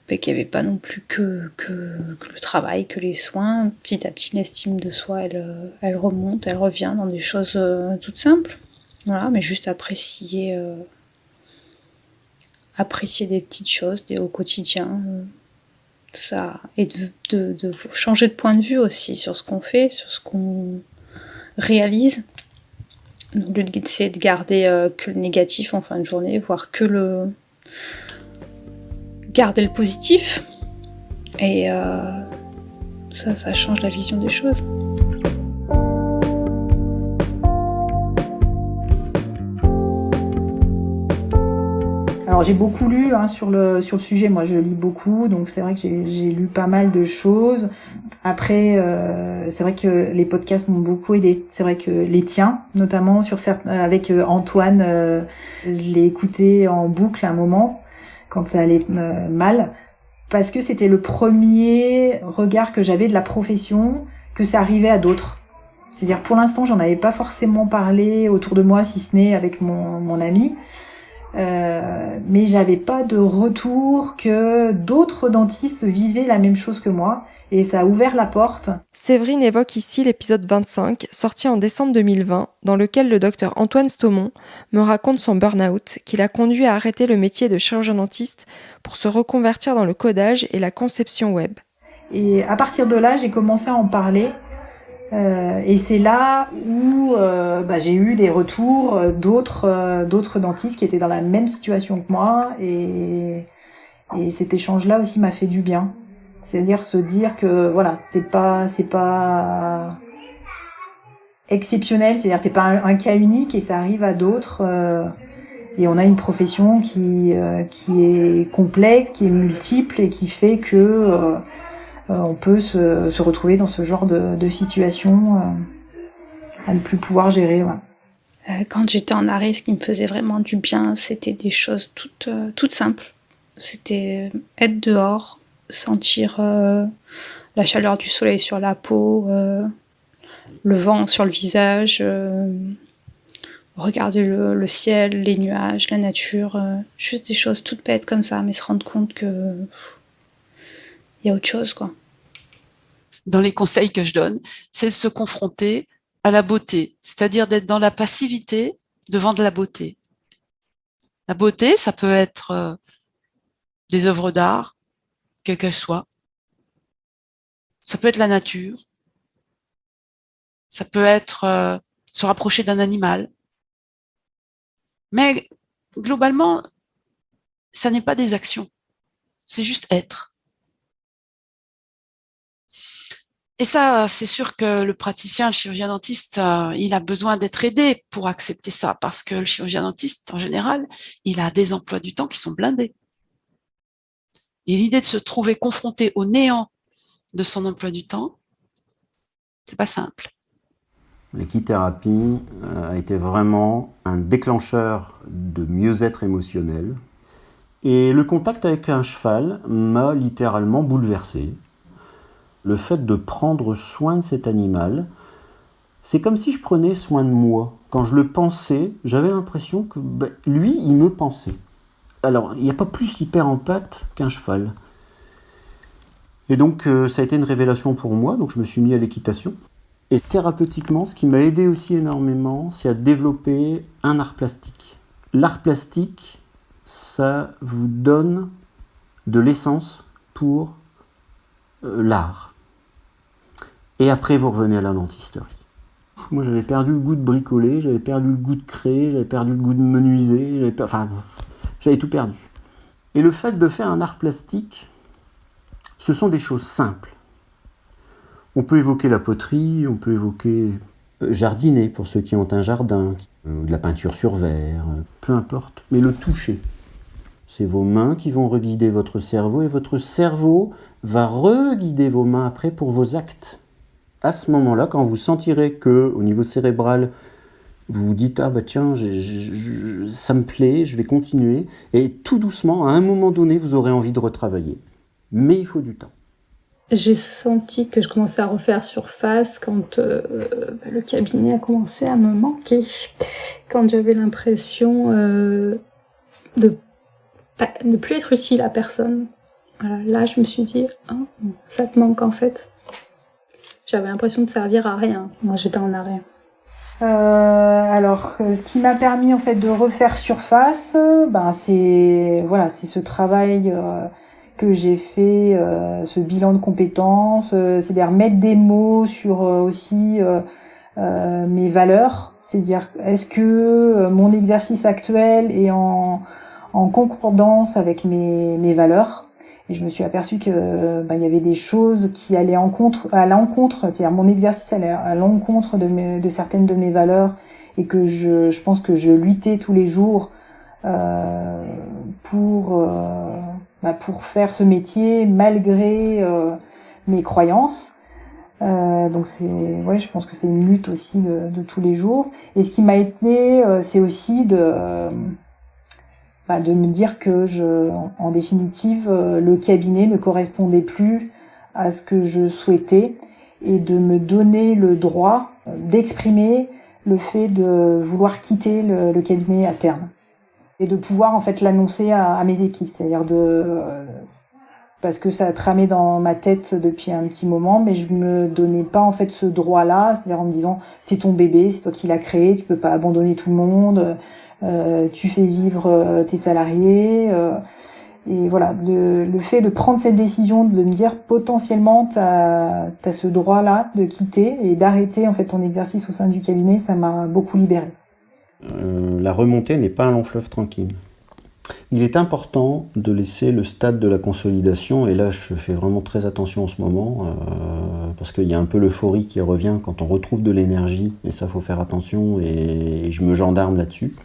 C: qu'il n'y avait pas non plus que le travail, que les soins. Petit à petit, l'estime de soi, elle remonte, elle revient dans des choses toutes simples. Voilà, mais juste apprécier des petites choses au quotidien. Ça, et de changer de point de vue aussi sur ce qu'on fait, sur ce qu'on réalise. Donc, d'essayer de garder que le négatif en fin de journée, voire garder le positif. Et ça change la vision des choses.
B: Alors j'ai beaucoup lu sur le sujet, moi je lis beaucoup, donc c'est vrai que j'ai lu pas mal de choses. Après, c'est vrai que les podcasts m'ont beaucoup aidé. C'est vrai que les tiens, notamment sur certains, avec Antoine, je l'ai écouté en boucle à un moment quand ça allait mal, parce que c'était le premier regard que j'avais de la profession, que ça arrivait à d'autres. C'est-à-dire pour l'instant, j'en avais pas forcément parlé autour de moi, si ce n'est avec mon ami. Mais j'avais pas de retour que d'autres dentistes vivaient la même chose que moi, et ça a ouvert la porte.
A: Séverine évoque ici l'épisode 25, sorti en décembre 2020, dans lequel le docteur Antoine Stomont me raconte son burn-out qui l'a conduit à arrêter le métier de chirurgien dentiste pour se reconvertir dans le codage et la conception web.
B: Et à partir de là, j'ai commencé à en parler. Et c'est là où j'ai eu des retours d'autres dentistes qui étaient dans la même situation que moi, et cet échange-là aussi m'a fait du bien. C'est-à-dire se dire que voilà, c'est pas exceptionnel, c'est-à-dire t'es pas un cas unique et ça arrive à d'autres. Et on a une profession qui est complexe, qui est multiple et qui fait que on peut se retrouver dans ce genre de situation à ne plus pouvoir gérer. Ouais.
C: Quand j'étais en arrêt, ce qui me faisait vraiment du bien, c'était des choses toutes simples. C'était être dehors, sentir la chaleur du soleil sur la peau, le vent sur le visage, regarder le ciel, les nuages, la nature, juste des choses toutes bêtes comme ça, mais se rendre compte que il y a autre chose, quoi.
G: Dans les conseils que je donne, c'est de se confronter à la beauté, c'est-à-dire d'être dans la passivité devant de la beauté. La beauté, ça peut être des œuvres d'art, quelles qu'elles soient. Ça peut être la nature. Ça peut être se rapprocher d'un animal. Mais globalement, ça n'est pas des actions. C'est juste être. Et ça, c'est sûr que le praticien, le chirurgien dentiste, il a besoin d'être aidé pour accepter ça, parce que le chirurgien dentiste, en général, il a des emplois du temps qui sont blindés. Et l'idée de se trouver confronté au néant de son emploi du temps, c'est pas simple.
D: L'équithérapie a été vraiment un déclencheur de mieux-être émotionnel. Et le contact avec un cheval m'a littéralement bouleversé. Le fait de prendre soin de cet animal, c'est comme si je prenais soin de moi. Quand je le pensais, j'avais l'impression que lui, il me pensait. Alors, il n'y a pas plus hyper empathe qu'un cheval. Et donc, ça a été une révélation pour moi, donc je me suis mis à l'équitation. Et thérapeutiquement, ce qui m'a aidé aussi énormément, c'est à développer un art plastique. L'art plastique, ça vous donne de l'essence pour l'art. Et après, vous revenez à la dentisterie. Moi, j'avais perdu le goût de bricoler, j'avais perdu le goût de créer, j'avais perdu le goût de menuiser, j'avais tout perdu. Et le fait de faire un art plastique, ce sont des choses simples. On peut évoquer la poterie, on peut évoquer jardiner pour ceux qui ont un jardin, de la peinture sur verre, peu importe. Mais le toucher, c'est vos mains qui vont reguider votre cerveau et votre cerveau va reguider vos mains après pour vos actes. À ce moment-là, quand vous sentirez que, au niveau cérébral, vous vous dites « Ah bah tiens, ça me plaît, je vais continuer », et tout doucement, à un moment donné, vous aurez envie de retravailler. Mais il faut du temps.
E: J'ai senti que je commençais à refaire surface quand le cabinet a commencé à me manquer. Quand j'avais l'impression de ne plus être utile à personne. Voilà, là, je me suis dit, ça te manque en fait. J'avais l'impression de servir à rien. Moi, j'étais en arrêt.
B: Alors, ce qui m'a permis en fait de refaire surface, c'est ce travail que j'ai fait, ce bilan de compétences, c'est-à-dire mettre des mots sur aussi mes valeurs, c'est-à-dire est-ce que mon exercice actuel est en concordance avec mes valeurs. Et je me suis aperçue que il y avait des choses qui allaient à l'encontre, c'est-à-dire mon exercice allait à l'encontre de certaines de mes valeurs, et que je pense que je luttais tous les jours pour faire ce métier malgré mes croyances. Donc je pense que c'est une lutte aussi de tous les jours. Et ce qui m'a aidé, c'est aussi de me dire que en définitive, le cabinet ne correspondait plus à ce que je souhaitais, et de me donner le droit d'exprimer le fait de vouloir quitter le cabinet à terme. Et de pouvoir en fait l'annoncer à mes équipes, c'est-à-dire parce que ça a tramé dans ma tête depuis un petit moment, mais je me donnais pas en fait ce droit-là, c'est-à-dire en me disant c'est ton bébé, c'est toi qui l'as créé, tu peux pas abandonner tout le monde. Tu fais vivre tes salariés, et voilà, le fait de prendre cette décision, de me dire potentiellement t'as ce droit-là de quitter et d'arrêter en fait ton exercice au sein du cabinet, ça m'a beaucoup libérée.
D: La remontée n'est pas un long fleuve tranquille. Il est important de laisser le stade de la consolidation, et là je fais vraiment très attention en ce moment, parce qu'il y a un peu l'euphorie qui revient quand on retrouve de l'énergie, et ça faut faire attention, et je me gendarme là-dessus.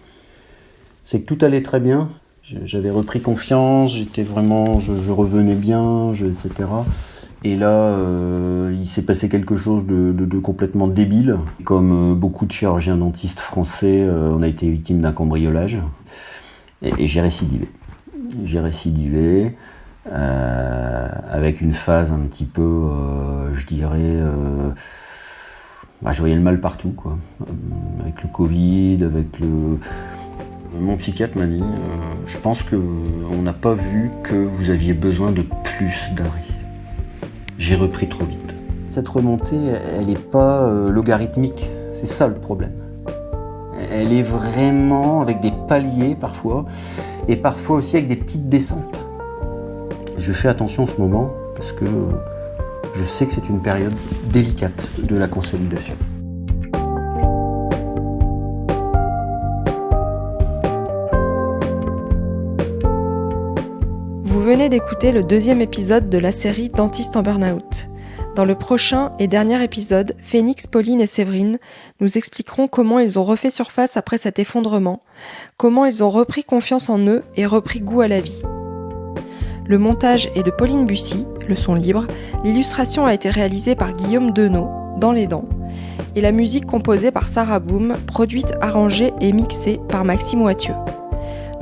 D: C'est que tout allait très bien, j'avais repris confiance, j'étais vraiment, je revenais bien, etc. Et là, il s'est passé quelque chose de complètement débile. Comme beaucoup de chirurgiens dentistes français, on a été victime d'un cambriolage, et j'ai récidivé. j'ai récidivé, avec une phase un petit peu, je dirais, je voyais le mal partout, quoi. Avec le Covid, Mon psychiatre m'a dit, je pense qu'on n'a pas vu que vous aviez besoin de plus d'arrêt. J'ai repris trop vite. Cette remontée, elle n'est pas logarithmique, c'est ça le problème. Elle est vraiment avec des paliers parfois, et parfois aussi avec des petites descentes. Je fais attention en ce moment, parce que je sais que c'est une période délicate de la consolidation.
A: Vous venez d'écouter le 2e épisode de la série Dentiste en Burnout. Dans le prochain et dernier épisode, Phénix, Pauline et Séverine nous expliqueront comment ils ont refait surface après cet effondrement, comment ils ont repris confiance en eux et repris goût à la vie. Le montage est de Pauline Bussy, le son libre, l'illustration a été réalisée par Guillaume Denot, dans les dents, et la musique composée par Sarah Boom, produite, arrangée et mixée par Maxime Wathieu.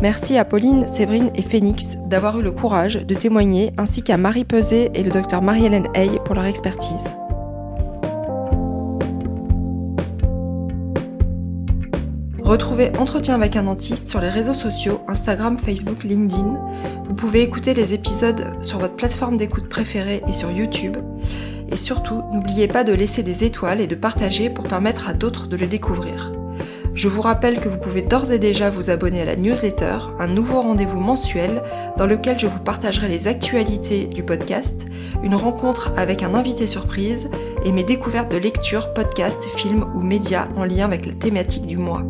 A: Merci à Pauline, Séverine et Phénix d'avoir eu le courage de témoigner, ainsi qu'à Marie Peset et le docteur Marie-Hélène Hay pour leur expertise. Retrouvez Entretien avec un dentiste sur les réseaux sociaux, Instagram, Facebook, LinkedIn. Vous pouvez écouter les épisodes sur votre plateforme d'écoute préférée et sur YouTube. Et surtout, n'oubliez pas de laisser des étoiles et de partager pour permettre à d'autres de le découvrir. Je vous rappelle que vous pouvez d'ores et déjà vous abonner à la newsletter, un nouveau rendez-vous mensuel dans lequel je vous partagerai les actualités du podcast, une rencontre avec un invité surprise et mes découvertes de lecture, podcasts, films ou médias en lien avec la thématique du mois.